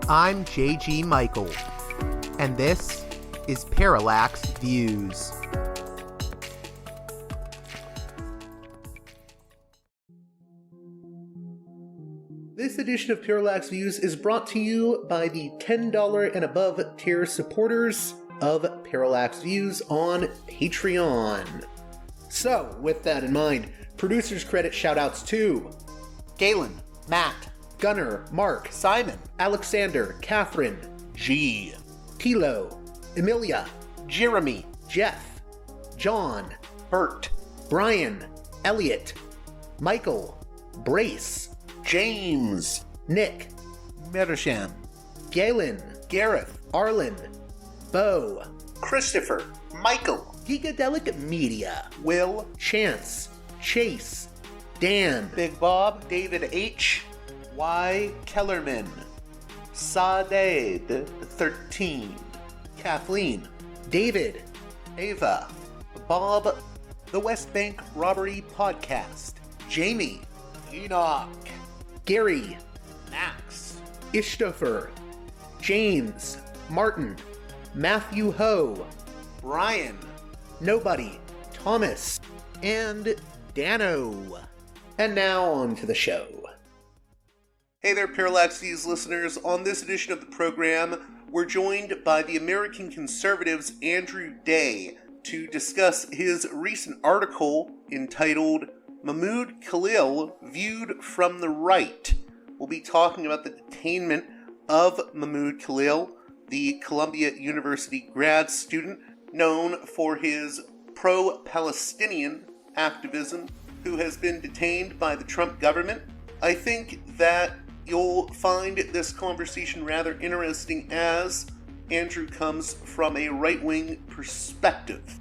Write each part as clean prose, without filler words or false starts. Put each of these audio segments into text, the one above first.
I'm J.G. Michael, and this is Parallax Views. This edition of Parallax Views is brought to you by the $10 and above tier supporters of Parallax Views on Patreon. So, with that in mind, producers credit shoutouts to Galen, Matt, Gunnar, Mark, Simon, Alexander, Catherine, G, Tilo, Emilia, Jeremy, Jeff, John, Bert, Brian, Elliot, Michael, Brace, James, Nick, Mershan, Galen, Gareth, Arlen, Bo, Christopher, Michael, Gigadelic Media, Will, Chance, Chase, Dan, Big Bob, David H, Y. Kellerman, Sadeed 13, Kathleen, David, Ava, Bob, The West Bank Robbery Podcast, Jamie, Enoch, Gary, Max, Ishtofer, James, Martin, Matthew Ho, Brian, Nobody, Thomas, and Dano. And now on to the show. Hey there, Parallax Views listeners. On this edition of the program, we're joined by the American Conservative's Andrew Day to discuss his recent article entitled Mahmoud Khalil Viewed from the Right. We'll be talking about the detainment of Mahmoud Khalil, the Columbia University grad student known for his pro-Palestinian activism, who has been detained by the Trump government. I think that you'll find this conversation rather interesting as Andrew comes from a right-wing perspective.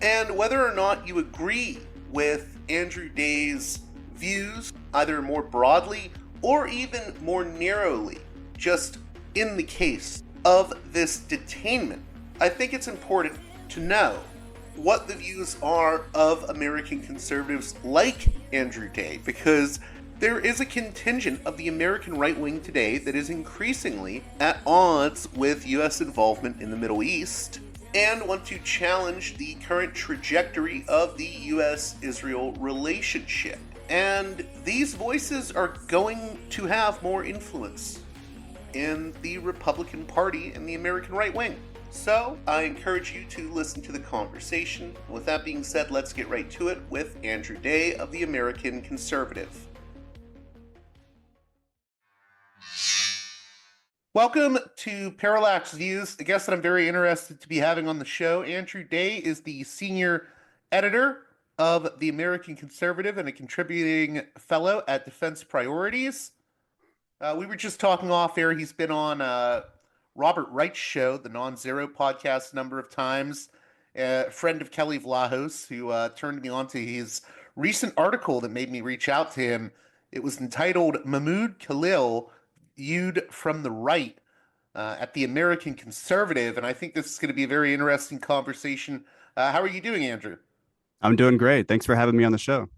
And whether or not you agree with Andrew Day's views, either more broadly or even more narrowly, just in the case of this detainment, I think it's important to know what the views are of American conservatives like Andrew Day, because there is a contingent of the American right wing today that is increasingly at odds with U.S. involvement in the Middle East and want to challenge the current trajectory of the U.S.-Israel relationship. And these voices are going to have more influence in the Republican Party and the American right wing. So, I encourage you to listen to the conversation. With that being said, let's get right to it with Andrew Day of the American Conservative. Welcome to Parallax Views, a guest that I'm very interested to be having on the show. Andrew Day is the senior editor of the American Conservative and a contributing fellow at Defense Priorities. We were just talking off air. He's been on Robert Wright's show, the Non-Zero podcast, a number of times. A friend of Kelly Vlahos, who turned me on to his recent article that made me reach out to him. It was entitled Mahmoud Khalil Viewed from the Right at the American Conservative, and I think this is going to be a very interesting conversation. How are you doing, Andrew? I'm doing great. Thanks for having me on the show.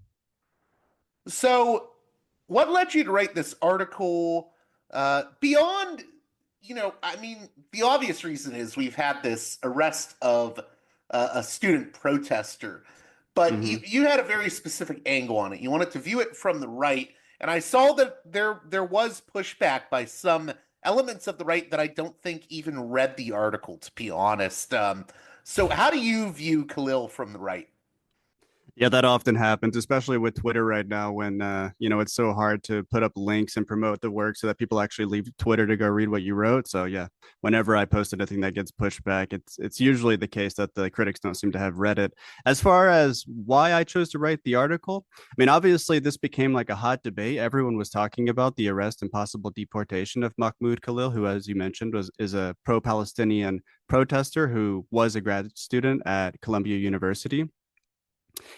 So, what led you to write this article beyond, the obvious reason is we've had this arrest of a student protester, but you had a very specific angle on it. You wanted to view it from the right, and I saw that there was pushback by some elements of the right that I don't think even read the article, to be honest. So how do you view Khalil from the right? Yeah, that often happens, especially with Twitter right now when, it's so hard to put up links and promote the work so that people actually leave Twitter to go read what you wrote. So, yeah, whenever I post anything that gets pushed back, it's usually the case that the critics don't seem to have read it. As far as why I chose to write the article, I mean, obviously, this became like a hot debate. Everyone was talking about the arrest and possible deportation of Mahmoud Khalil, who, as you mentioned, is a pro-Palestinian protester who was a grad student at Columbia University.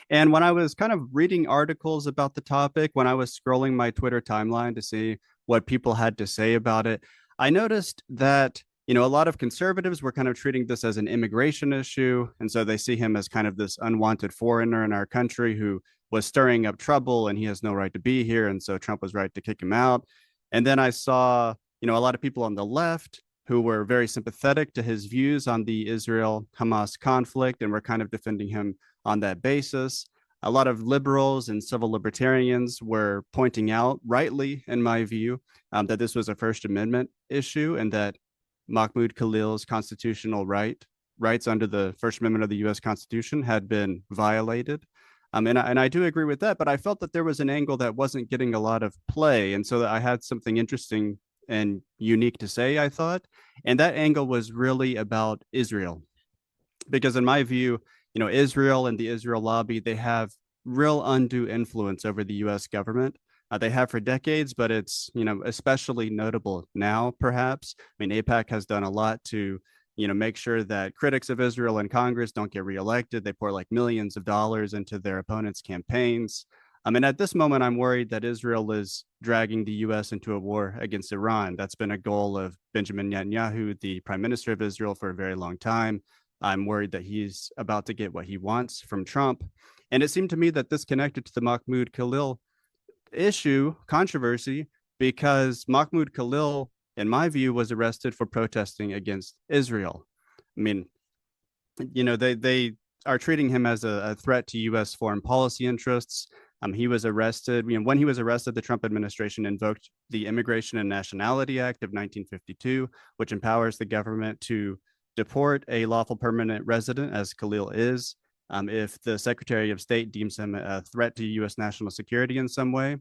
And when I was kind of reading articles about the topic, when I was scrolling my Twitter timeline to see what people had to say about it, I noticed that, a lot of conservatives were kind of treating this as an immigration issue. And so they see him as kind of this unwanted foreigner in our country who was stirring up trouble and he has no right to be here. And so Trump was right to kick him out. And then I saw, a lot of people on the left who were very sympathetic to his views on the Israel-Hamas conflict and were kind of defending him on that basis. A lot of liberals and civil libertarians were pointing out, rightly, in my view, that this was a First Amendment issue and that Mahmoud Khalil's constitutional rights under the First Amendment of the U.S. Constitution had been violated. And I do agree with that, but I felt that there was an angle that wasn't getting a lot of play. And so that I had something interesting and unique to say, I thought. And that angle was really about Israel. Because in my view, Israel and the Israel lobby, they have real undue influence over the U.S. government. They have for decades, but it's, especially notable now, perhaps. I mean, AIPAC has done a lot to make sure that critics of Israel in Congress don't get reelected. They pour like millions of dollars into their opponents' campaigns. And at this moment, I'm worried that Israel is dragging the U.S. into a war against Iran. That's been a goal of Benjamin Netanyahu, the prime minister of Israel, for a very long time. I'm worried that he's about to get what he wants from Trump. And it seemed to me that this connected to the Mahmoud Khalil controversy, because Mahmoud Khalil, in my view, was arrested for protesting against Israel. I mean, they are treating him as a threat to U.S. foreign policy interests. He was arrested. When he was arrested, the Trump administration invoked the Immigration and Nationality Act of 1952, which empowers the government to deport a lawful permanent resident, as Khalil is, if the Secretary of State deems him a threat to U.S. national security in some way.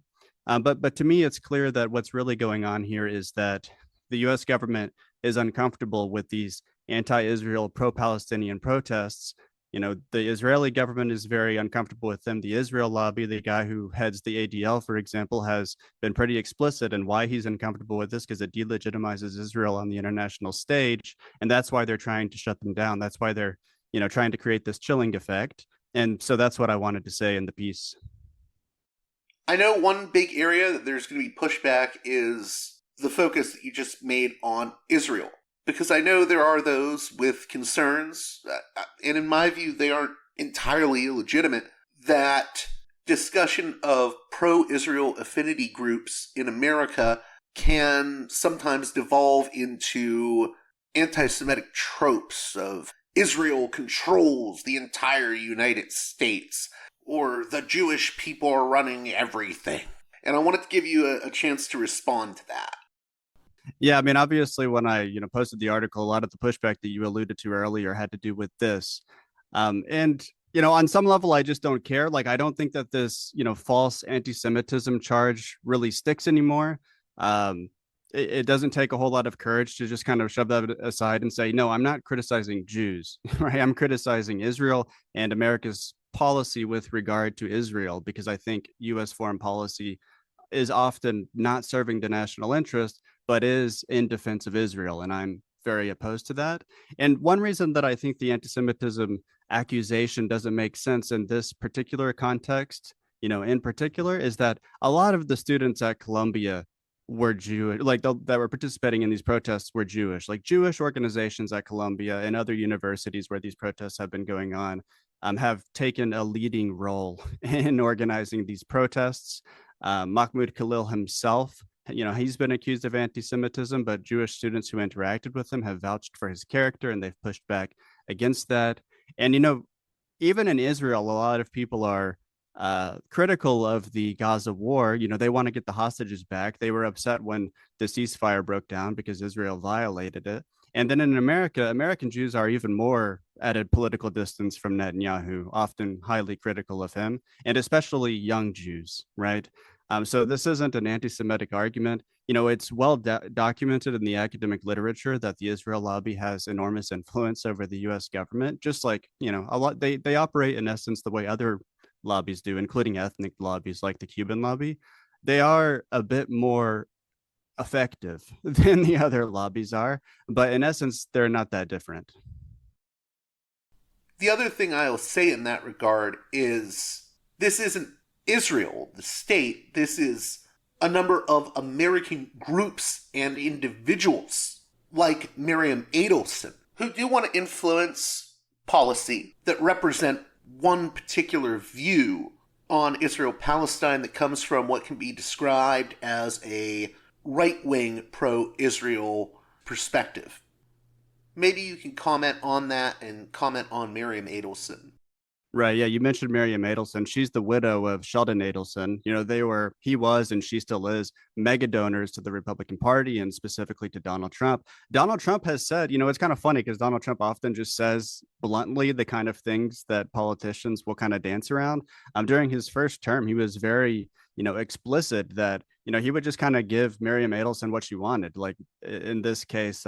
But to me, it's clear that what's really going on here is that the U.S. government is uncomfortable with these anti-Israel, pro-Palestinian protests. The Israeli government is very uncomfortable with them. The Israel lobby, the guy who heads the ADL, for example, has been pretty explicit in why he's uncomfortable with this, because it delegitimizes Israel on the international stage. And that's why they're trying to shut them down. That's why they're, trying to create this chilling effect. And so that's what I wanted to say in the piece. I know one big area that there's going to be pushback is the focus that you just made on Israel. Because I know there are those with concerns, and in my view, they aren't entirely illegitimate, that discussion of pro-Israel affinity groups in America can sometimes devolve into anti-Semitic tropes of Israel controls the entire United States, or the Jewish people are running everything. And I wanted to give you a chance to respond to that. Yeah, I mean, obviously, when I posted the article, a lot of the pushback that you alluded to earlier had to do with this. And on some level, I just don't care. Like, I don't think that this false anti-Semitism charge really sticks anymore. It doesn't take a whole lot of courage to just kind of shove that aside and say, no, I'm not criticizing Jews, right? I'm criticizing Israel and America's policy with regard to Israel, because I think U.S. foreign policy is often not serving the national interest, but is in defense of Israel. And I'm very opposed to that. And one reason that I think the anti-Semitism accusation doesn't make sense in this particular context, in particular, is that a lot of the students at Columbia were Jewish, that were participating in these protests were Jewish. Like, Jewish organizations at Columbia and other universities where these protests have been going on have taken a leading role in organizing these protests. Mahmoud Khalil himself, he's been accused of anti-Semitism, but Jewish students who interacted with him have vouched for his character, and they've pushed back against that. And, even in Israel, a lot of people are critical of the Gaza war. They want to get the hostages back. They were upset when the ceasefire broke down because Israel violated it. And then in America, American Jews are even more at a political distance from Netanyahu, often highly critical of him, and especially young Jews, right? So this isn't an anti-Semitic argument. It's well documented in the academic literature that the Israel lobby has enormous influence over the U.S. government, just like, a lot. They operate in essence the way other lobbies do, including ethnic lobbies like the Cuban lobby. They are a bit more effective than the other lobbies are, but in essence, they're not that different. The other thing I'll say in that regard is this isn't Israel, the state. This is a number of American groups and individuals like Miriam Adelson who do want to influence policy that represent one particular view on Israel-Palestine that comes from what can be described as a right wing pro Israel perspective. Maybe you can comment on that and comment on Miriam Adelson. Right. Yeah. You mentioned Miriam Adelson. She's the widow of Sheldon Adelson. He was, and she still is, mega donors to the Republican Party and specifically to Donald Trump. Donald Trump has said, it's kind of funny because Donald Trump often just says bluntly the kind of things that politicians will kind of dance around. During his first term, he was very, explicit that, he would just kind of give Miriam Adelson what she wanted. Like in this case,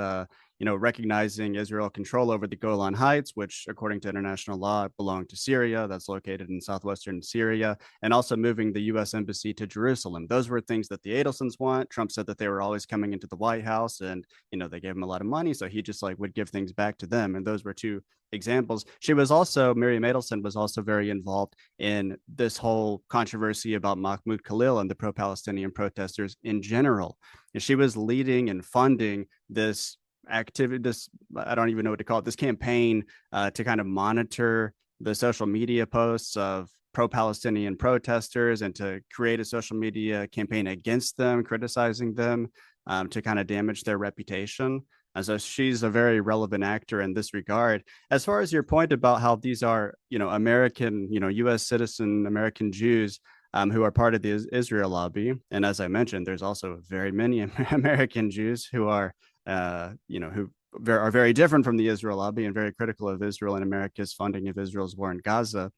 recognizing Israel control over the Golan Heights, which, according to international law, belong to Syria. That's located in southwestern Syria, and also moving the U.S. embassy to Jerusalem. Those were things that the Adelsons want. Trump said that they were always coming into the White House, and they gave him a lot of money, so he just would give things back to them. And those were two examples. Miriam Adelson was also very involved in this whole controversy about Mahmoud Khalil and the pro-Palestinian protesters in general. And she was leading and funding this activity, this, I don't even know what to call it, this campaign to kind of monitor the social media posts of pro-Palestinian protesters and to create a social media campaign against them, criticizing them, to kind of damage their reputation. And so she's a very relevant actor in this regard. As far as your point about how these are, American, U.S. citizen American Jews who are part of the Israel lobby, and as I mentioned, there's also very many American Jews who are who are very different from the Israel lobby and very critical of Israel and America's funding of Israel's war in Gaza.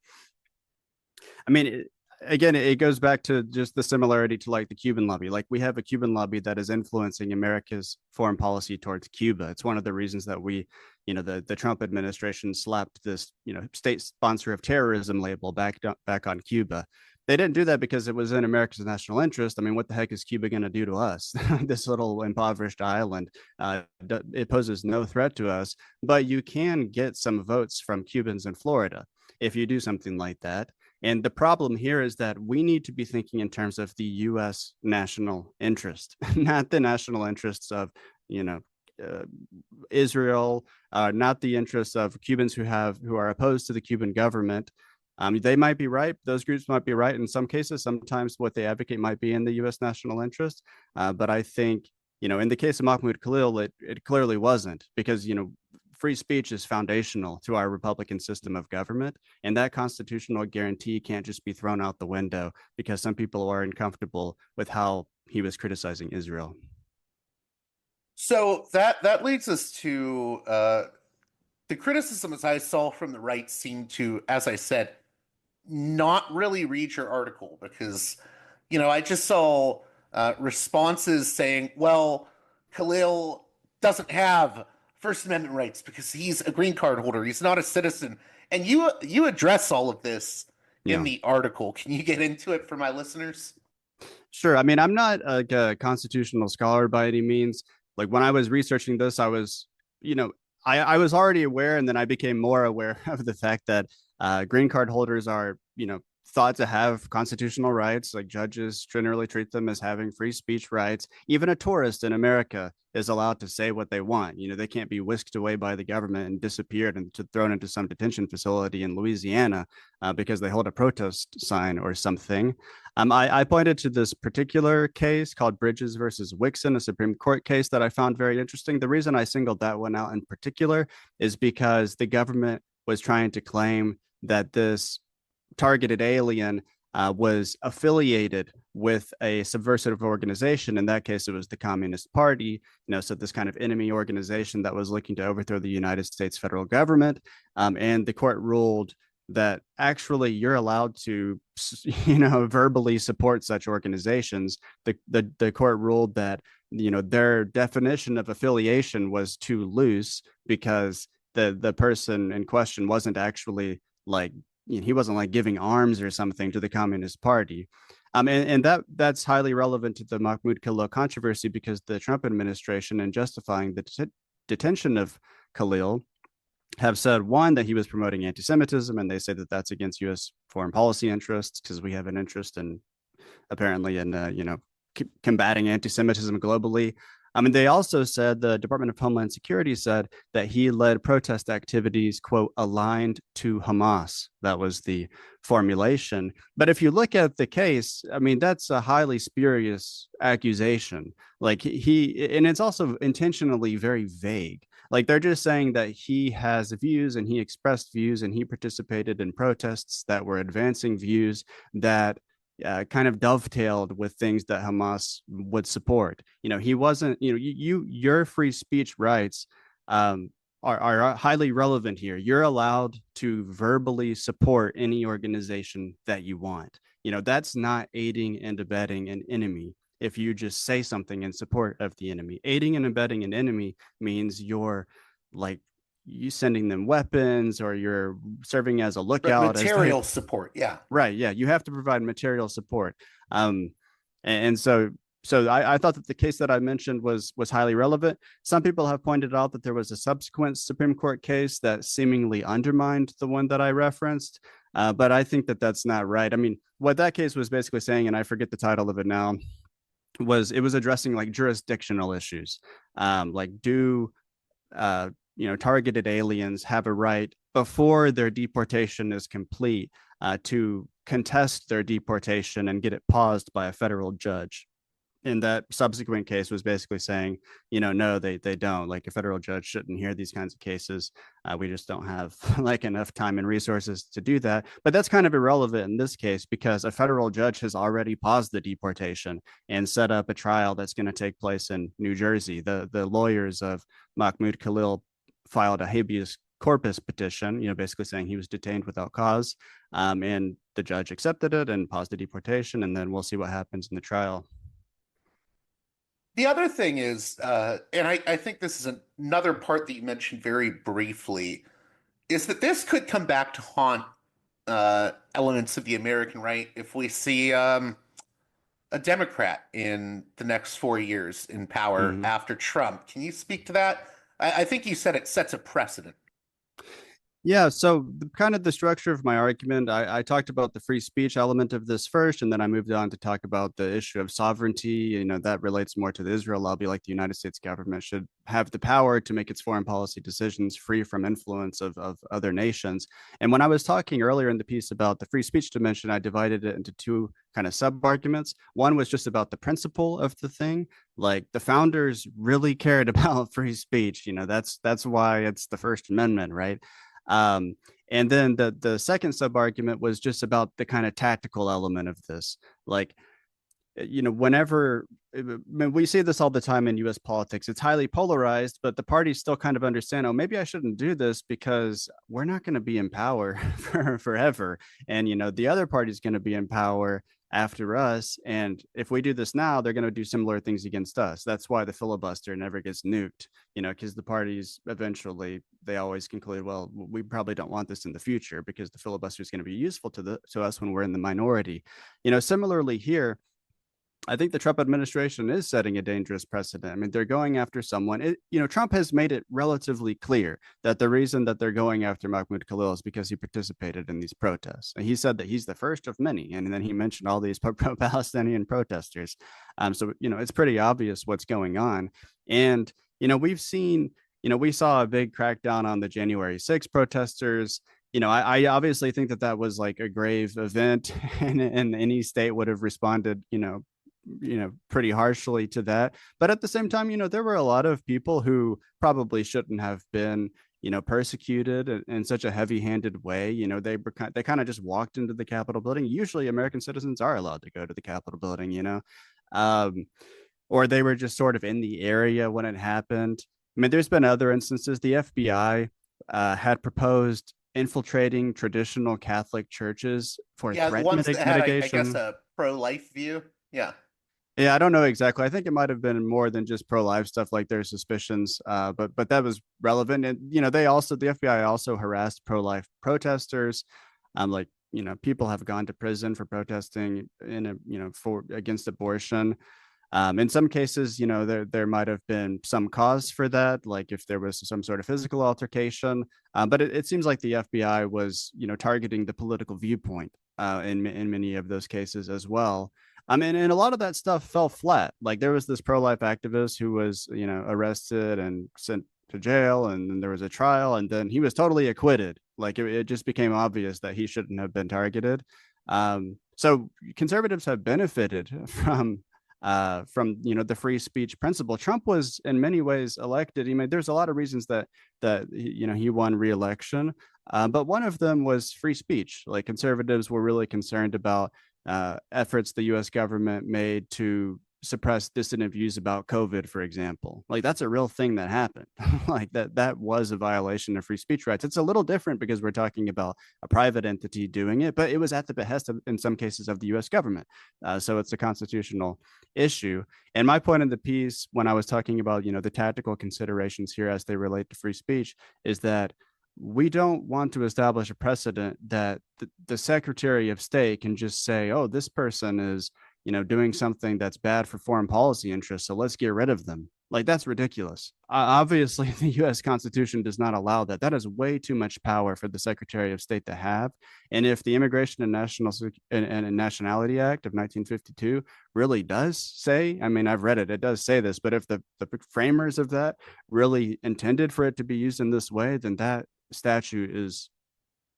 I mean, it goes back to just the similarity to the Cuban lobby. Like, we have a Cuban lobby that is influencing America's foreign policy towards Cuba. It's one of the reasons that the Trump administration slapped this, state sponsor of terrorism label back on Cuba. They didn't do that because it was in America's national interest. I mean, what the heck is Cuba going to do to us? This little impoverished island, it poses no threat to us, but you can get some votes from Cubans in Florida if you do something like that. And the problem here is that we need to be thinking in terms of the U.S. national interest, not the national interests of, Israel, not the interests of Cubans who are opposed to the Cuban government. They might be right. Those groups might be right in some cases. Sometimes what they advocate might be in the U.S. national interest. But I think, in the case of Mahmoud Khalil, it clearly wasn't, because, free speech is foundational to our Republican system of government. And that constitutional guarantee can't just be thrown out the window because some people are uncomfortable with how he was criticizing Israel. So that leads us to the criticisms I saw from the right seem to, as I said, not really read your article because, I just saw responses saying, well, Khalil doesn't have First Amendment rights because he's a green card holder. He's not a citizen. And you address all of this in the article. Can you get into it for my listeners? Sure. I mean, I'm not a constitutional scholar by any means. Like, when I was researching this, I was, I was already aware, and then I became more aware of the fact that green card holders are, thought to have constitutional rights. Like, judges generally treat them as having free speech rights. Even a tourist in America is allowed to say what they want. They can't be whisked away by the government and disappeared and thrown into some detention facility in Louisiana because they hold a protest sign or something. I pointed to this particular case called Bridges versus Wixon, a Supreme Court case that I found very interesting. The reason I singled that one out in particular is because the government was trying to claim that this targeted alien was affiliated with a subversive organization. In that case, it was the Communist Party, so this kind of enemy organization that was looking to overthrow the United States federal government. And the court ruled that actually you're allowed to, verbally support such organizations. The court ruled that, their definition of affiliation was too loose because the person in question wasn't actually he wasn't giving arms or something to the Communist Party. And that's highly relevant to the Mahmoud Khalil controversy because the Trump administration, in justifying the detention of Khalil, have said, one, that he was promoting anti-Semitism, and they say that that's against U.S. foreign policy interests because we have an interest in, apparently, in combating anti-Semitism globally. I mean, they also said the Department of Homeland Security said that he led protest activities, quote, aligned to Hamas. That was the formulation. But if you look at the case, I mean, that's a highly spurious accusation. Like and it's also intentionally very vague. Like they're just saying that he has views and he expressed views and he participated in protests that were advancing views that kind of dovetailed with things that Hamas would support. He wasn't. Your free speech rights um, are highly relevant here. You're allowed to verbally support any organization that you want. That's not aiding and abetting an enemy. If you just say something in support of the enemy, aiding and abetting an enemy means you're like you sending them weapons or you're serving as a lookout as they Material support, yeah. right. Yeah. You have to provide material support. Um, and so I thought that the case that I mentioned was highly relevant. Some people have pointed out that there was a subsequent Supreme Court case that seemingly undermined the one that I referenced. But I think that that's not right. I mean, what that case was basically saying, and I forget the title of it now, was it was addressing like jurisdictional issues. Like do targeted aliens have a right before their deportation is complete to contest their deportation and get it paused by a federal judge. And that subsequent case was basically saying, no, they don't. Like a federal judge shouldn't hear these kinds of cases. We just don't have like enough time and resources to do that. But that's kind of irrelevant in this case because a federal judge has already paused the deportation and set up a trial that's going to take place in New Jersey. The lawyers of Mahmoud Khalil filed a habeas corpus petition, basically saying he was detained without cause. And the judge accepted it and paused the deportation. And then we'll see what happens in the trial. The other thing is, and I think this is another part that you mentioned very briefly, is that this could come back to haunt elements of the American right if we see a Democrat in the next 4 years in power Mm-hmm. after Trump. Can you speak to that? I think you said it sets a precedent. Yeah, so kind of the structure of my argument, I talked about the free speech element of this first, and then I moved on to talk about the issue of sovereignty. That relates more to the Israel lobby, like the United States government should have the power to make its foreign policy decisions free from influence of other nations. And when I was talking earlier in the piece about the free speech dimension, I divided it into two kind of sub arguments. One was just about the principle of the thing. Like the founders really cared about free speech. That's why it's the First Amendment, right? Um, and then the second sub argument was just about the kind of tactical element of this. Like, whenever we see this all the time in US politics, it's highly polarized, but the parties still kind of understand, oh, maybe I shouldn't do this because we're not going to be in power for forever. And, the other party's going to be in power after us. And if we do this now, they're going to do similar things against us. That's why the filibuster never gets nuked, because the parties eventually, they always conclude, well, we probably don't want this in the future because the filibuster is going to be useful to us when we're in the minority. Similarly here, I think the Trump administration is setting a dangerous precedent. I mean, they're going after someone. Trump has made it relatively clear that the reason that they're going after Mahmoud Khalil is because he participated in these protests. And he said that he's the first of many. And then he mentioned all these pro-Palestinian protesters. So, it's pretty obvious what's going on. And, we've seen, we saw a big crackdown on the January 6 protesters. I obviously think that was like a grave event and any state would have responded, pretty harshly to that. But at the same time, there were a lot of people who probably shouldn't have been, persecuted in such a heavy-handed way. They kind of just walked into the Capitol building. Usually American citizens are allowed to go to the Capitol building, um, or they were just sort of in the area when it happened. I mean, there's been other instances. The FBI had proposed infiltrating traditional Catholic churches for Yeah, the threat ones that had, I guess, mitigation. a pro-life view. Yeah. Yeah, I don't know exactly. I think it might have been more than just pro-life stuff, like their suspicions. But that was relevant, and the FBI also harassed pro-life protesters. Like people have gone to prison for protesting for against abortion. In some cases, there might have been some cause for that, like if there was some sort of physical altercation. But it seems like the FBI was targeting the political viewpoint in many of those cases as well. I mean, and a lot of that stuff fell flat. Like there was this pro-life activist who was, arrested and sent to jail, and then there was a trial, and then he was totally acquitted. Like it just became obvious that he shouldn't have been targeted. So conservatives have benefited from the free speech principle. Trump was in many ways elected. I mean, there's a lot of reasons that he won re-election, but one of them was free speech. Like conservatives were really concerned about efforts the U.S. government made to suppress dissident views about COVID, for example. Like that's a real thing that happened. Like that was a violation of free speech rights. It's a little different because we're talking about a private entity doing it, but it was at the behest of, in some cases, of the U.S. government. So it's a constitutional issue. And my point in the piece, when I was talking about the tactical considerations here as they relate to free speech, is that we don't want to establish a precedent that the Secretary of State can just say, oh, this person is doing something that's bad for foreign policy interests, so let's get rid of them. Like that's ridiculous. Obviously, the U.S. Constitution does not allow that. That is way too much power for the Secretary of State to have. And if the Immigration and Nationality Act of 1952 really does say, I mean, I've read it, it does say this, but if the framers of that really intended for it to be used in this way, then that statute is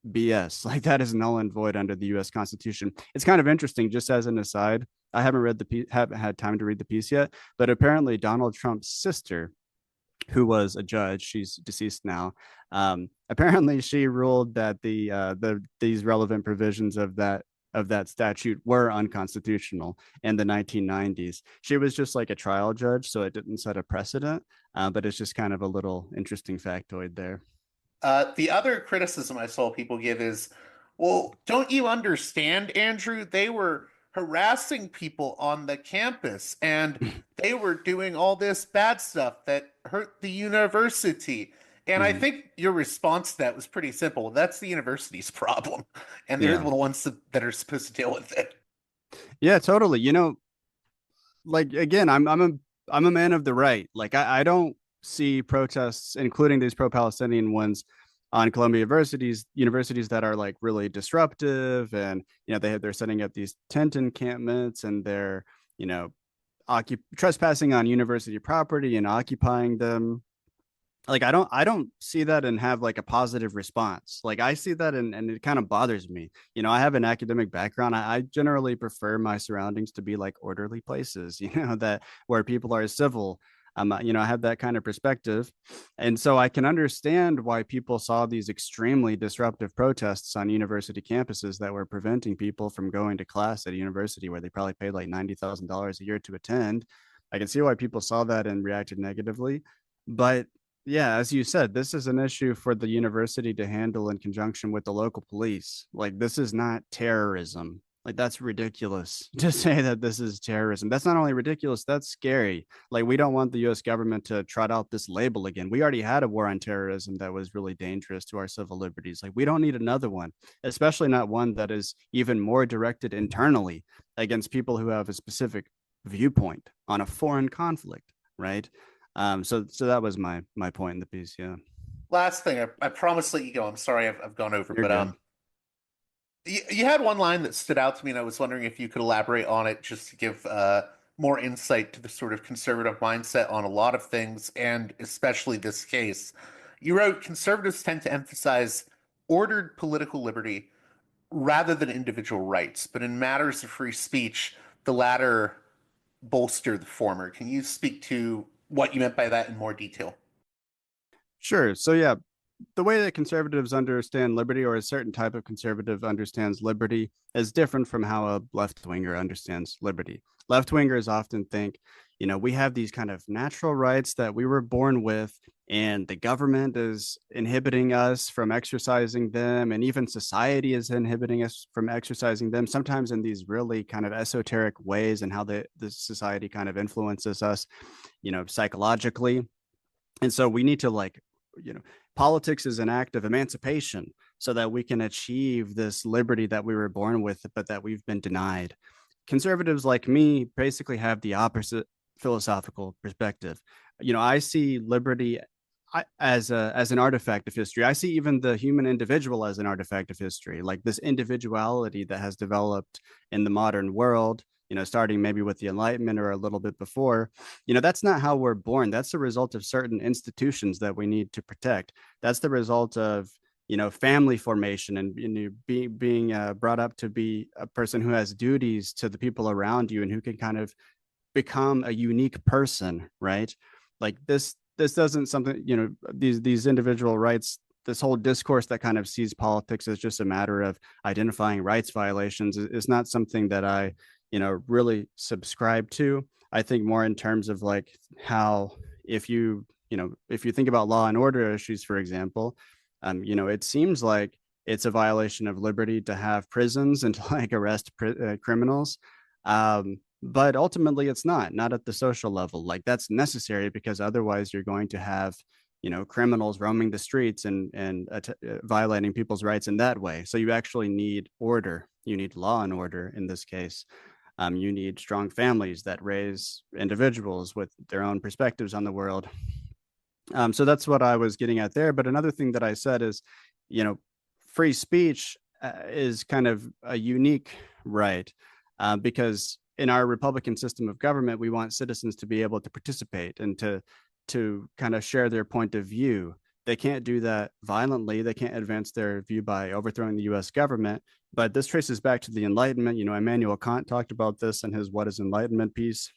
BS. Like that is null and void under the U.S. Constitution. It's kind of interesting, just as an aside. I haven't read the piece, haven't had time to read the piece yet, but apparently Donald Trump's sister, who was a judge, she's deceased now. Apparently, she ruled that these relevant provisions of that statute were unconstitutional in the 1990s. She was just like a trial judge, so it didn't set a precedent. But it's just kind of a little interesting factoid there. The other criticism I saw people give is, well, don't you understand, Andrew? They were harassing people on the campus and they were doing all this bad stuff that hurt the university. And I Mhm. think your response to that was pretty simple. That's the university's problem, and they're Yeah. the ones that are supposed to deal with it. Yeah, totally. Like again, I'm a man of the right. Like I don't see protests, including these pro-Palestinian ones, on Columbia universities that are like really disruptive, and they're setting up these tent encampments, and they're you know trespassing on university property and occupying them. Like I don't see that and have like a positive response. Like I see that, and it kind of bothers me. I have an academic background. I generally prefer my surroundings to be like orderly places, that where people are civil. I have that kind of perspective, and so I can understand why people saw these extremely disruptive protests on university campuses that were preventing people from going to class at a university where they probably paid like $90,000 a year to attend. I can see why people saw that and reacted negatively. But yeah, as you said, this is an issue for the university to handle in conjunction with the local police. Like, this is not terrorism. Like, that's ridiculous to say that this is terrorism. That's not only ridiculous, that's scary. Like, we don't want the US government to trot out this label again. We already had a war on terrorism that was really dangerous to our civil liberties. Like, we don't need another one, especially not one that is even more directed internally against people who have a specific viewpoint on a foreign conflict, right? So that was my point in the piece. Yeah, Last thing, I promise to let you go. I'm sorry I've gone over, you're but good. you had one line that stood out to me, and I was wondering if you could elaborate on it just to give more insight to the sort of conservative mindset on a lot of things, and especially this case. You wrote, conservatives tend to emphasize ordered political liberty rather than individual rights, but in matters of free speech, the latter bolster the former. Can you speak to what you meant by that in more detail? Sure. So yeah, the way that conservatives understand liberty, or a certain type of conservative understands liberty, is different from how a left winger understands liberty. Left wingers often think, we have these kind of natural rights that we were born with, and the government is inhibiting us from exercising them, and even society is inhibiting us from exercising them, sometimes in these really kind of esoteric ways, and how the society kind of influences us, psychologically. And so we need to you know, politics is an act of emancipation so that we can achieve this liberty that we were born with, but that we've been denied. Conservatives like me basically have the opposite philosophical perspective. I see liberty as an artifact of history. I see even the human individual as an artifact of history, like this individuality that has developed in the modern world. starting maybe with the Enlightenment or a little bit before, that's not how we're born. That's the result of certain institutions that we need to protect. That's the result of family formation and being brought up to be a person who has duties to the people around you and who can kind of become a unique person, right? Like this doesn't something, these individual rights, this whole discourse that kind of sees politics as just a matter of identifying rights violations is not something that I, really subscribe to. I think more in terms of like how if you think about law and order issues, for example, it seems like it's a violation of liberty to have prisons and to like arrest criminals. But ultimately it's not at the social level. Like that's necessary because otherwise you're going to have criminals roaming the streets and violating people's rights in that way. So you actually need order. You need law and order in this case. You need strong families that raise individuals with their own perspectives on the world. So that's what I was getting at there. But another thing that I said is, free speech is kind of a unique right, because in our Republican system of government, we want citizens to be able to participate and to kind of share their point of view. They can't do that violently. They can't advance their view by overthrowing the U.S. government. But this traces back to the Enlightenment. Immanuel Kant talked about this in his "What is Enlightenment" piece,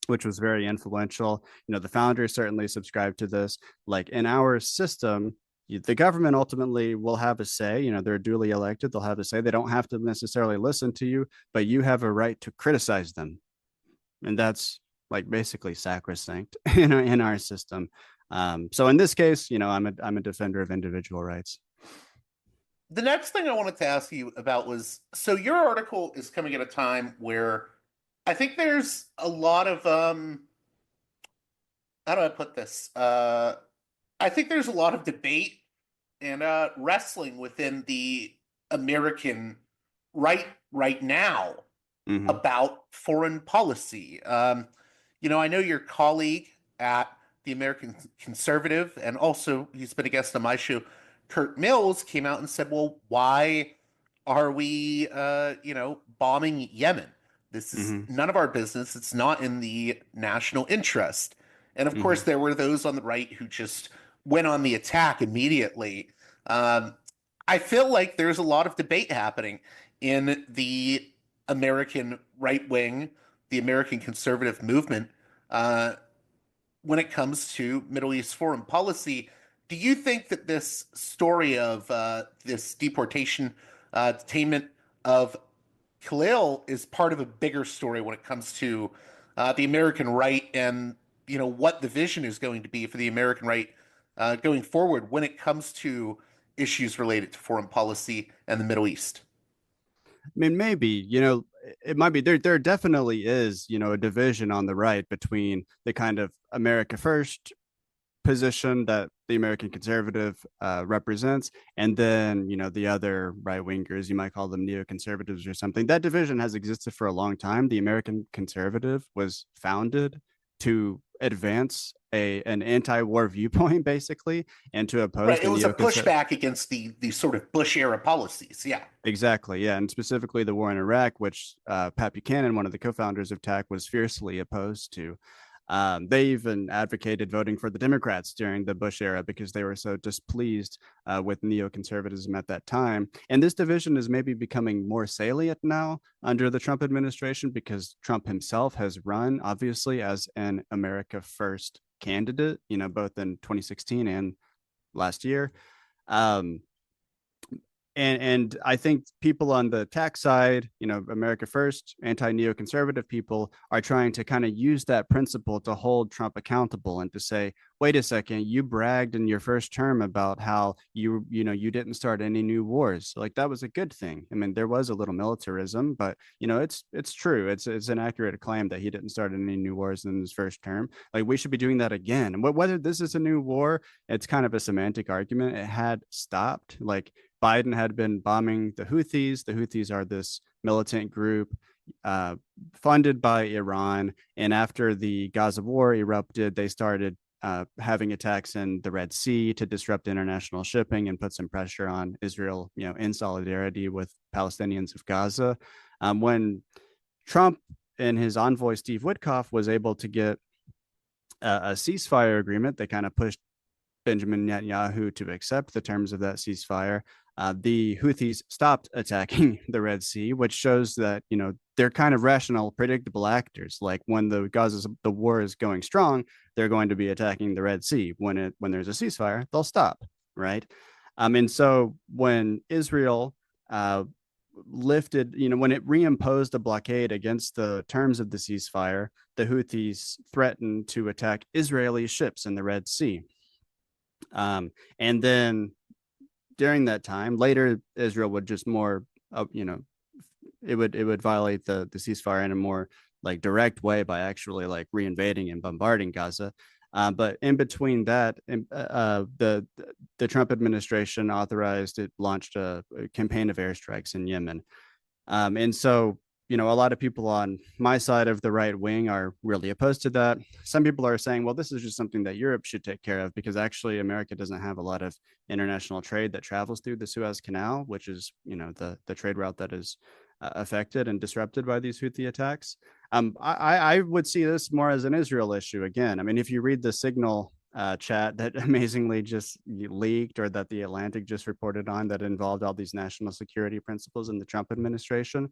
which was very influential. The founders certainly subscribed to this. Like in our system, the government ultimately will have a say. They're duly elected. They'll have a say. They don't have to necessarily listen to you, but you have a right to criticize them. And that's like basically sacrosanct in our system. So in this case, I'm a defender of individual rights. The next thing I wanted to ask you about was, so your article is coming at a time where I think there's a lot of how do I put this? I think there's a lot of debate and wrestling within the American right now about foreign policy. I know your colleague at the American Conservative, and also he's been a guest on my show, Kurt Mills, came out and said, "Well, why are we, bombing Yemen? This is none of our business. It's not in the national interest." And of course, there were those on the right who just went on the attack immediately. I feel like there's a lot of debate happening in the American right wing, the American conservative movement, when it comes to Middle East foreign policy. Do you think that this story of this deportation, detainment of Khalil is part of a bigger story when it comes to the American right and what the vision is going to be for the American right going forward when it comes to issues related to foreign policy and the Middle East? I mean, maybe, it might be there definitely is, a division on the right between the kind of America First position that the American conservative represents, and then the other right wingers, you might call them neoconservatives or something. That division has existed for a long time. The American conservative was founded to advance an anti-war viewpoint, basically, and to oppose Right. the It was a pushback against the sort of Bush era policies. Yeah. Exactly, yeah, and specifically the war in Iraq, which Pat Buchanan, one of the co-founders of TAC, was fiercely opposed to. They even advocated voting for the Democrats during the Bush era because they were so displeased with neoconservatism at that time. And this division is maybe becoming more salient now under the Trump administration because Trump himself has run, obviously, as an America First candidate, both in 2016 and last year. And I think people on the tax side, America First, anti-neoconservative people are trying to kind of use that principle to hold Trump accountable and to say, wait a second, you bragged in your first term about how you didn't start any new wars. Like that was a good thing. I mean, there was a little militarism, but it's true. It's an accurate claim that he didn't start any new wars in his first term. Like we should be doing that again. And whether this is a new war, it's kind of a semantic argument. It had stopped. Like Biden had been bombing the Houthis. The Houthis are this militant group funded by Iran. And after the Gaza war erupted, they started having attacks in the Red Sea to disrupt international shipping and put some pressure on Israel, in solidarity with Palestinians of Gaza. When Trump and his envoy Steve Witkoff was able to get a ceasefire agreement. They kind of pushed Benjamin Netanyahu to accept the terms of that ceasefire. The Houthis stopped attacking the Red Sea, which shows that they're kind of rational, predictable actors. Like when the war is going strong, they're going to be attacking the Red Sea. When there's a ceasefire, they'll stop, right? And so when Israel lifted, when it reimposed a blockade against the terms of the ceasefire, the Houthis threatened to attack Israeli ships in the Red Sea. And then during that time, later Israel would just more, it would violate the ceasefire in a more like direct way by actually like reinvading and bombarding Gaza. But in between that, the Trump administration launched a campaign of airstrikes in Yemen. And so, a lot of people on my side of the right wing are really opposed to that. Some people are saying, well, this is just something that Europe should take care of because actually America doesn't have a lot of international trade that travels through the Suez Canal, which is, the trade route that is affected and disrupted by these Houthi attacks. I would see this more as an Israel issue again. I mean, if you read the Signal chat that amazingly just leaked, or that the Atlantic just reported on, that involved all these national security principles in the Trump administration.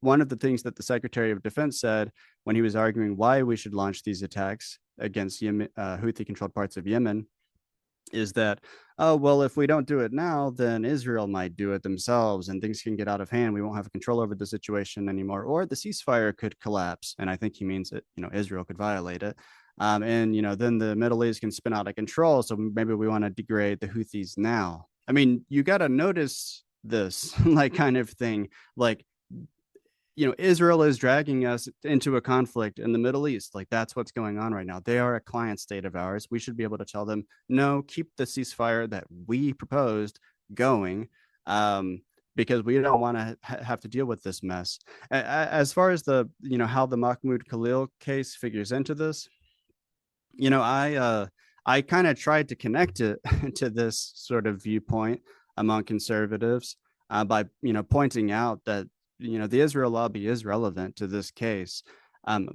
One of the things that the Secretary of Defense said when he was arguing why we should launch these attacks against Houthi-controlled parts of Yemen is that, oh, well, if we don't do it now, then Israel might do it themselves and things can get out of hand. We won't have control over the situation anymore, or the ceasefire could collapse. And I think he means that, Israel could violate it. And then the Middle East can spin out of control. So maybe we want to degrade the Houthis now. I mean, you got to notice this like kind of thing. Like, Israel is dragging us into a conflict in the Middle East. Like that's what's going on right now. They are a client state of ours. We should be able to tell them, no, keep the ceasefire that we proposed going. Because we don't want to have to deal with this mess. As far as the, how the Mahmoud Khalil case figures into this, I kind of tried to connect it to this sort of viewpoint among conservatives by pointing out that the Israel lobby is relevant to this case.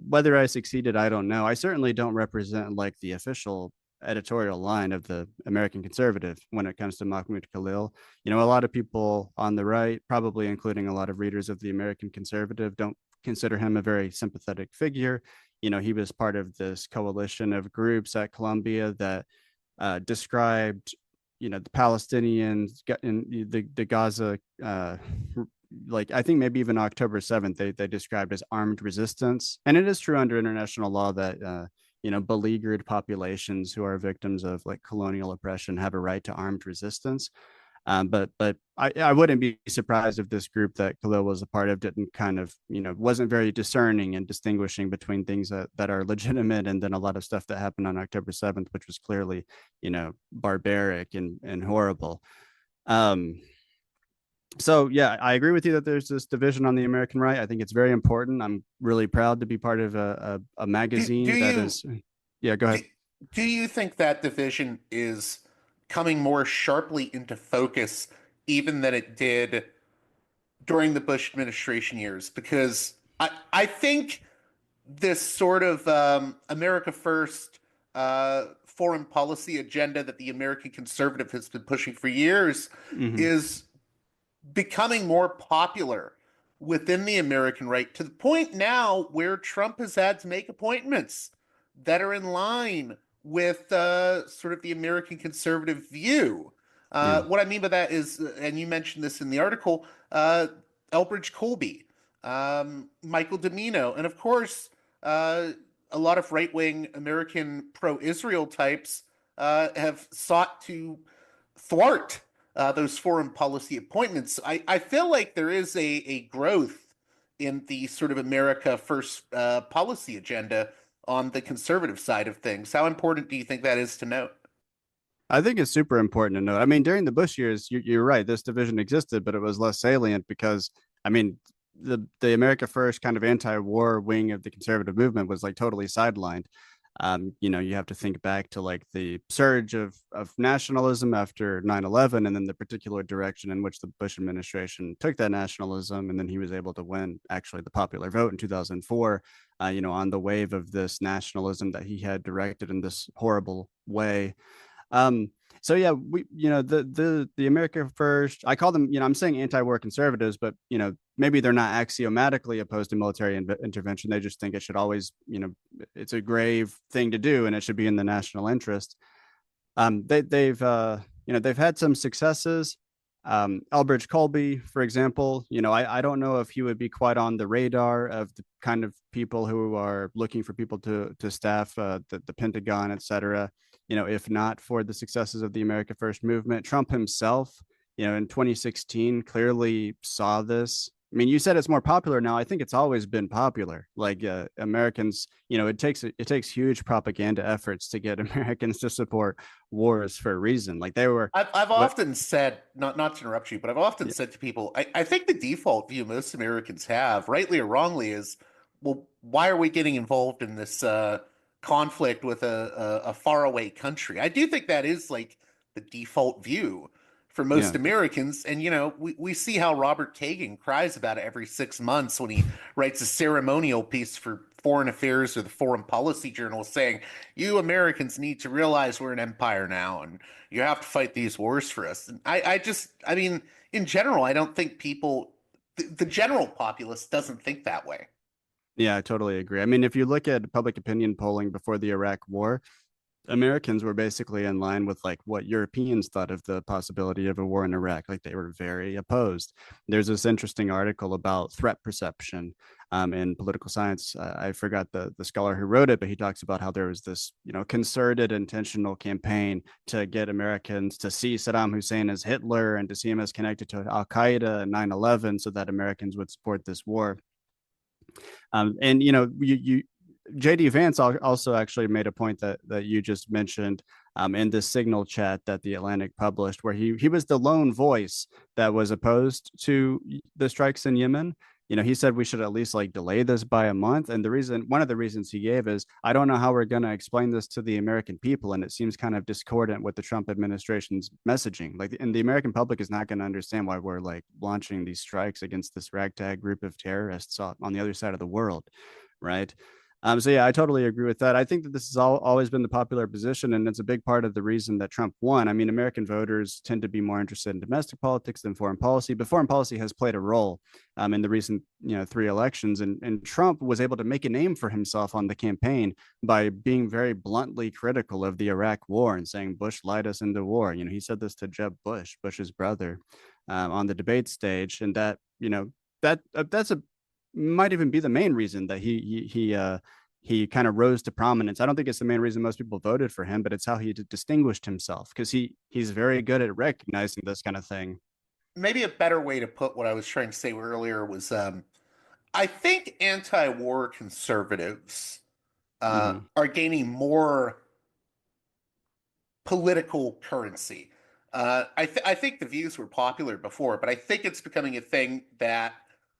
Whether I succeeded, I don't know. I certainly don't represent like the official editorial line of the American conservative when it comes to Mahmoud Khalil. A lot of people on the right, probably including a lot of readers of the American conservative, don't consider him a very sympathetic figure. He was part of this coalition of groups at Columbia that described, the Palestinians in the Gaza, like I think maybe even October 7th, they described as armed resistance. And it is true under international law that, beleaguered populations who are victims of like colonial oppression have a right to armed resistance. But I wouldn't be surprised if this group that Khalil was a part of didn't kind of, wasn't very discerning and distinguishing between things that are legitimate and then a lot of stuff that happened on October 7th, which was clearly, barbaric and horrible. So yeah, I agree with you that there's this division on the American right. I think it's very important. I'm really proud to be part of a magazine yeah, go ahead. Do you think that division is coming more sharply into focus even than it did during the Bush administration years? Because I think this sort of America First foreign policy agenda that the American conservative has been pushing for years is becoming more popular within the American right, to the point now where Trump has had to make appointments that are in line with sort of the American conservative view. Yeah. What I mean by that is, and you mentioned this in the article, Elbridge Colby, Michael Domino, and of course, a lot of right-wing American pro-Israel types have sought to thwart those foreign policy appointments. I feel like there is a growth in the sort of America First policy agenda on the conservative side of things. How important do you think that is to note? I think it's super important to note. I mean, during the Bush years, you're right. This division existed, but it was less salient because, I mean, the America First kind of anti-war wing of the conservative movement was like totally sidelined. You have to think back to like the surge of nationalism after 9/11, and then the particular direction in which the Bush administration took that nationalism, and then he was able to win actually the popular vote in 2004. On the wave of this nationalism that he had directed in this horrible way. Um, so yeah, we the America First. I call them. I'm saying anti-war conservatives, but maybe they're not axiomatically opposed to military intervention. They just think it should always, it's a grave thing to do, and it should be in the national interest. They've had some successes. Elbridge Colby, for example, I don't know if he would be quite on the radar of the kind of people who are looking for people to staff the Pentagon, et cetera. If not for the successes of the America First movement. Trump himself, in 2016, clearly saw this. I mean, you said it's more popular now. I think it's always been popular. Like Americans, it takes huge propaganda efforts to get Americans to support wars for a reason. Like they were. I've What? often said, not to interrupt you, but I've often Yeah, said to people, I think the default view most Americans have, rightly or wrongly, is, well, why are we getting involved in this conflict with a faraway country? I do think that is like the default view for most yeah, Americans. And, we see how Robert Kagan cries about it every 6 months when he writes a ceremonial piece for Foreign Affairs or the Foreign Policy Journal saying, you Americans need to realize we're an empire now, and you have to fight these wars for us. And I mean, in general, I don't think the general populace doesn't think that way. yeah. I totally agree. I mean, if you look at public opinion polling before the Iraq War, Americans were basically in line with like what Europeans thought of the possibility of a war in Iraq. Like they were very opposed. There's this interesting article about threat perception in political science. I forgot the scholar who wrote it, but he talks about how there was this concerted, intentional campaign to get Americans to see Saddam Hussein as Hitler and to see him as connected to Al Qaeda and 9/11, so that Americans would support this war. And you JD Vance also actually made a point that you just mentioned in this signal chat that the Atlantic published, where he was the lone voice that was opposed to the strikes in Yemen. He said we should at least like delay this by a month. And one of the reasons he gave is, I don't know how we're going to explain this to the American people. And it seems kind of discordant with the Trump administration's messaging. Like, and the American public is not going to understand why we're like launching these strikes against this ragtag group of terrorists on the other side of the world. Right. So yeah, I totally agree with that. I think that this has always been the popular position, and it's a big part of the reason that Trump won. I mean, American voters tend to be more interested in domestic politics than foreign policy, but foreign policy has played a role in the recent, three elections. And Trump was able to make a name for himself on the campaign by being very bluntly critical of the Iraq War and saying Bush lied us into war. He said this to Jeb Bush, Bush's brother, on the debate stage, and that's a might even be the main reason that he kind of rose to prominence. I don't think it's the main reason most people voted for him, but it's how he distinguished himself, because he's very good at recognizing this kind of thing. Maybe a better way to put what I was trying to say earlier was, I think anti-war conservatives Hmm. are gaining more political currency. I think the views were popular before, but I think it's becoming a thing that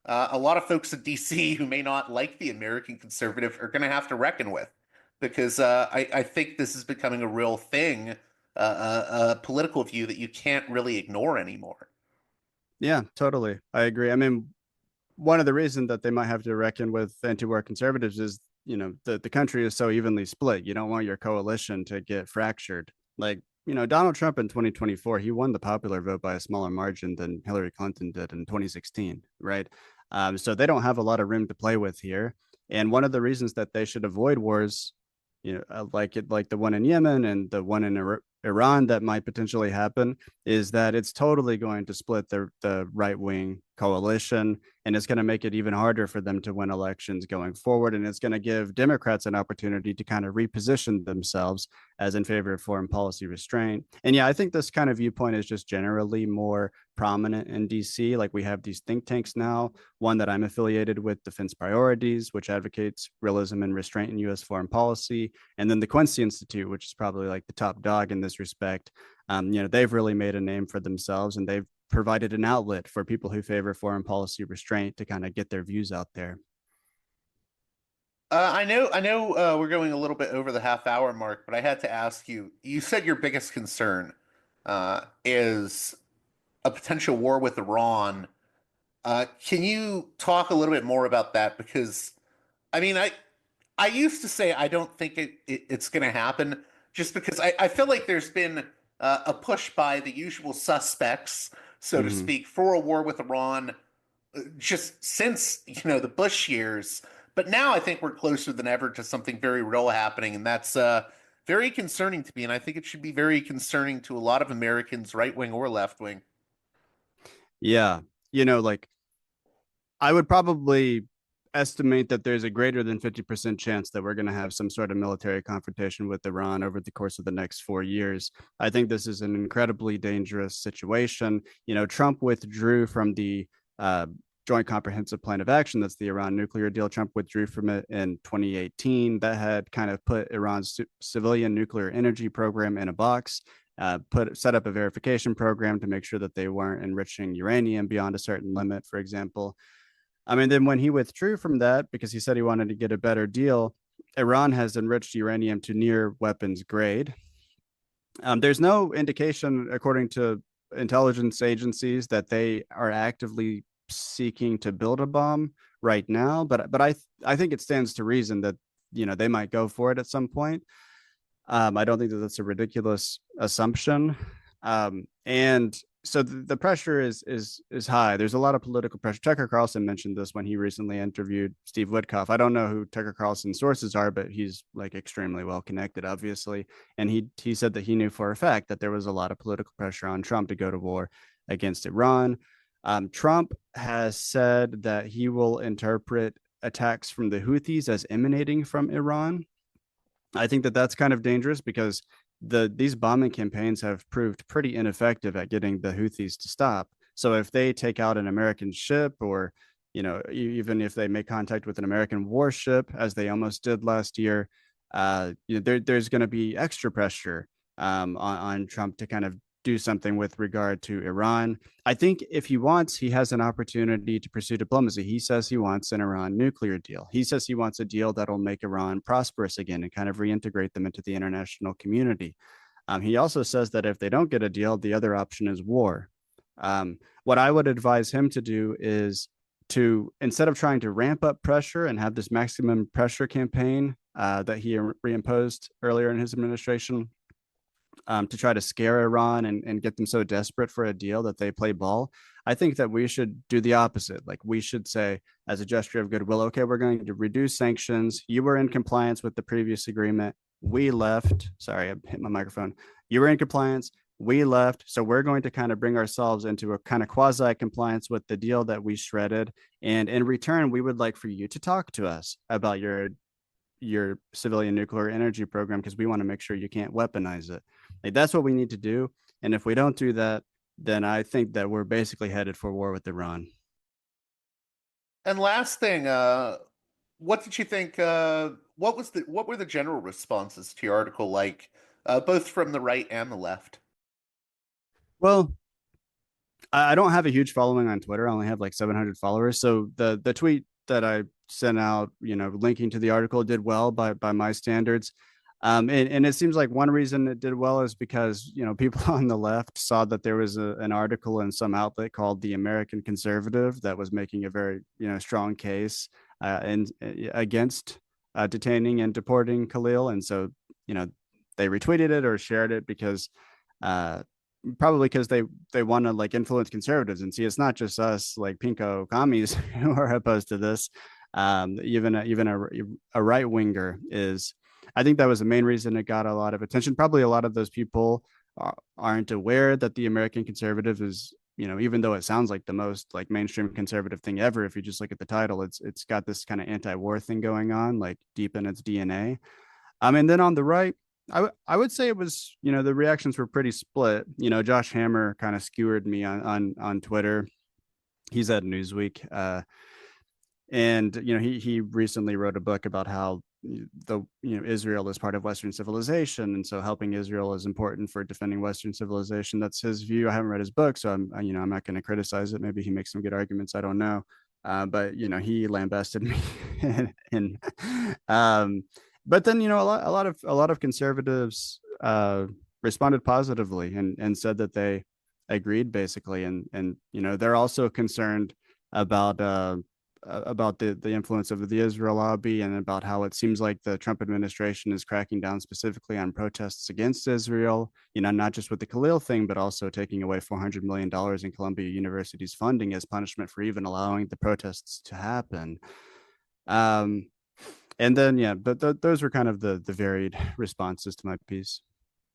a lot of folks in DC who may not like the American conservative are going to have to reckon with, because I think this is becoming a real thing, a political view that you can't really ignore anymore. Yeah, totally. I agree. I mean, one of the reasons that they might have to reckon with anti-war conservatives is, the country is so evenly split. You don't want your coalition to get fractured. Like, Donald Trump in 2024, he won the popular vote by a smaller margin than Hillary Clinton did in 2016, right? So they don't have a lot of room to play with here. And one of the reasons that they should avoid wars, like the one in Yemen and the one in Iran that might potentially happen, is that it's totally going to split the right wing coalition, and it's going to make it even harder for them to win elections going forward, and it's going to give Democrats an opportunity to kind of reposition themselves as in favor of foreign policy restraint. And yeah, I think this kind of viewpoint is just generally more prominent in DC. Like we have these think tanks now, one that I'm affiliated with, Defense Priorities, which advocates realism and restraint in US foreign policy, and then the Quincy Institute, which is probably like the top dog in this respect. They've really made a name for themselves, and they've provided an outlet for people who favor foreign policy restraint to kind of get their views out there. I know, we're going a little bit over the half hour mark, but I had to ask you. You said your biggest concern is a potential war with Iran. Can you talk a little bit more about that? Because I mean, I used to say I don't think it's going to happen, just because I feel like there's been a push by the usual suspects, so to Hmm. speak, for a war with Iran just since the Bush years. But now I think we're closer than ever to something very real happening, and that's very concerning to me. And I think it should be very concerning to a lot of Americans, right wing or left wing. Yeah, like I would probably estimate that there's a greater than 50% chance that we're going to have some sort of military confrontation with Iran over the course of the next 4 years. I think this is an incredibly dangerous situation. Trump withdrew from the uh, Joint Comprehensive Plan of Action. That's the Iran nuclear deal. Trump withdrew from it in 2018. That had kind of put Iran's civilian nuclear energy program in a box. Set up a verification program to make sure that they weren't enriching uranium beyond a certain limit, for example. I mean, then when he withdrew from that because he said he wanted to get a better deal, Iran has enriched uranium to near weapons grade. There's no indication, according to intelligence agencies, that they are actively seeking to build a bomb right now. But I think it stands to reason that they might go for it at some point. I don't think that that's a ridiculous assumption. And so the pressure is high. There's a lot of political pressure. Tucker Carlson mentioned this when he recently interviewed Steve Woodcock. I don't know who Tucker Carlson's sources are, but he's like extremely well connected, obviously. And he said that he knew for a fact that there was a lot of political pressure on Trump to go to war against Iran. Trump has said that he will interpret attacks from the Houthis as emanating from Iran. I think that that's kind of dangerous because these bombing campaigns have proved pretty ineffective at getting the Houthis to stop. So if they take out an American ship, or even if they make contact with an American warship, as they almost did last year, there's going to be extra pressure on Trump to kind of do something with regard to Iran. I think if he wants, he has an opportunity to pursue diplomacy. He says he wants an Iran nuclear deal. He says he wants a deal that'll make Iran prosperous again and kind of reintegrate them into the international community. He also says that if they don't get a deal, the other option is war. What I would advise him to do is to, instead of trying to ramp up pressure and have this maximum pressure campaign that he reimposed earlier in his administration, to try to scare Iran and get them so desperate for a deal that they play ball. I think that we should do the opposite. Like, we should say, as a gesture of goodwill, okay, we're going to reduce sanctions. You were in compliance with the previous agreement. We left. Sorry, I hit my microphone. You were in compliance. We left. So we're going to kind of bring ourselves into a kind of quasi compliance with the deal that we shredded. And in return, we would like for you to talk to us about your civilian nuclear energy program, because we want to make sure you can't weaponize it. Like, that's what we need to do. And if we don't do that, then I think that we're basically headed for war with Iran. And last thing, what did you think? What were the general responses to your article like, both from the right and the left? Well, I don't have a huge following on Twitter. I only have like 700 followers. So the tweet that I sent out, linking to the article, did well by my standards. And it seems like one reason it did well is because people on the left saw that there was an article in some outlet called the American Conservative that was making a very strong case and against detaining and deporting Khalil, and so they retweeted it or shared it because uh, probably because they want to like influence conservatives and see it's not just us like pinko commies who are opposed to this. Even a right winger is. I think that was the main reason it got a lot of attention. Probably a lot of those people aren't aware that the American conservative is, even though it sounds like the most like mainstream conservative thing ever, if you just look at the title, it's got this kind of anti-war thing going on, like deep in its DNA. And then on the right, I would say it was, the reactions were pretty split. Josh Hammer kind of skewered me on Twitter. He's at Newsweek, and he recently wrote a book about how Israel is part of Western civilization, and so helping Israel is important for defending Western civilization. That's his view. I haven't read his book, so I'm not going to criticize it. Maybe he makes some good arguments. I don't know. But he lambasted me, and but then a lot of conservatives responded positively and said that they agreed basically, and they're also concerned about the influence of the Israel lobby, and about how it seems like the Trump administration is cracking down specifically on protests against Israel, not just with the Khalil thing, but also taking away $400 million in Columbia University's funding as punishment for even allowing the protests to happen. And then, yeah, but those were kind of the varied responses to my piece.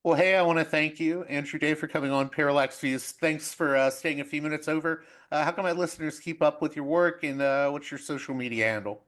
Well, hey, I want to thank you, Andrew Day, for coming on Parallax Views. Thanks for staying a few minutes over. How can my listeners keep up with your work, and what's your social media handle?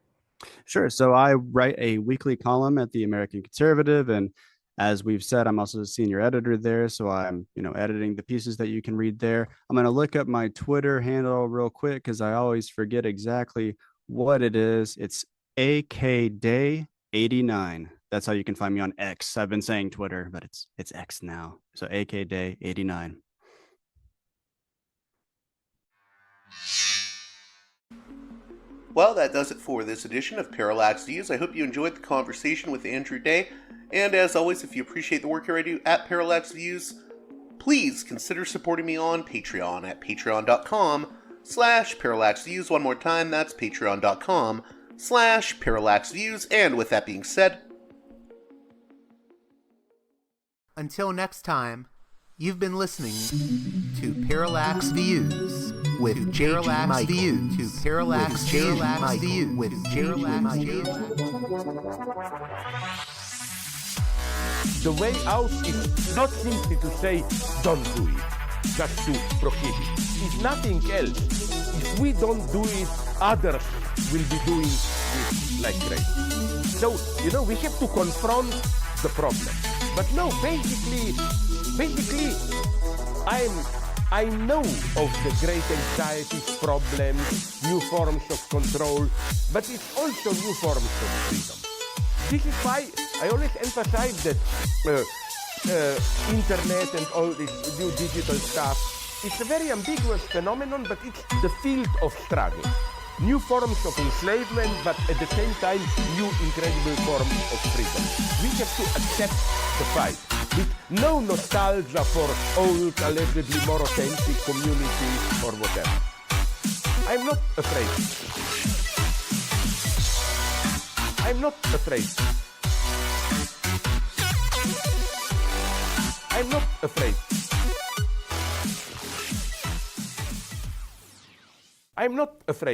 Sure. So I write a weekly column at the American Conservative, and as we've said, I'm also a senior editor there. So I'm, editing the pieces that you can read there. I'm going to look up my Twitter handle real quick because I always forget exactly what it is. It's AKDay89. That's how you can find me on X. I've been saying Twitter, but it's X now. So AKDay89. Well, that does it for this edition of Parallax Views. I hope you enjoyed the conversation with Andrew Day. And as always, if you appreciate the work here I do at Parallax Views, please consider supporting me on Patreon at patreon.com/Parallax Views. One more time, that's patreon.com/Parallax Views. And with that being said, until next time, you've been listening to Parallax Views with Parallax Views to Parallax Views with Parallax Views. The way out is not simply to say don't do it, just to prohibit. It's nothing else. If we don't do it, others will be doing it like crazy. So, we have to confront the problem. But no, basically, I know of the great anxieties, problems, new forms of control, but it's also new forms of freedom. This is why I always emphasize that internet and all this new digital stuff, it's a very ambiguous phenomenon, but it's the field of struggle. New forms of enslavement, but at the same time, new incredible forms of freedom. We have to accept the fight with no nostalgia for old, allegedly more authentic communities or whatever. I'm not afraid. I'm not afraid. I'm not afraid. I'm not afraid.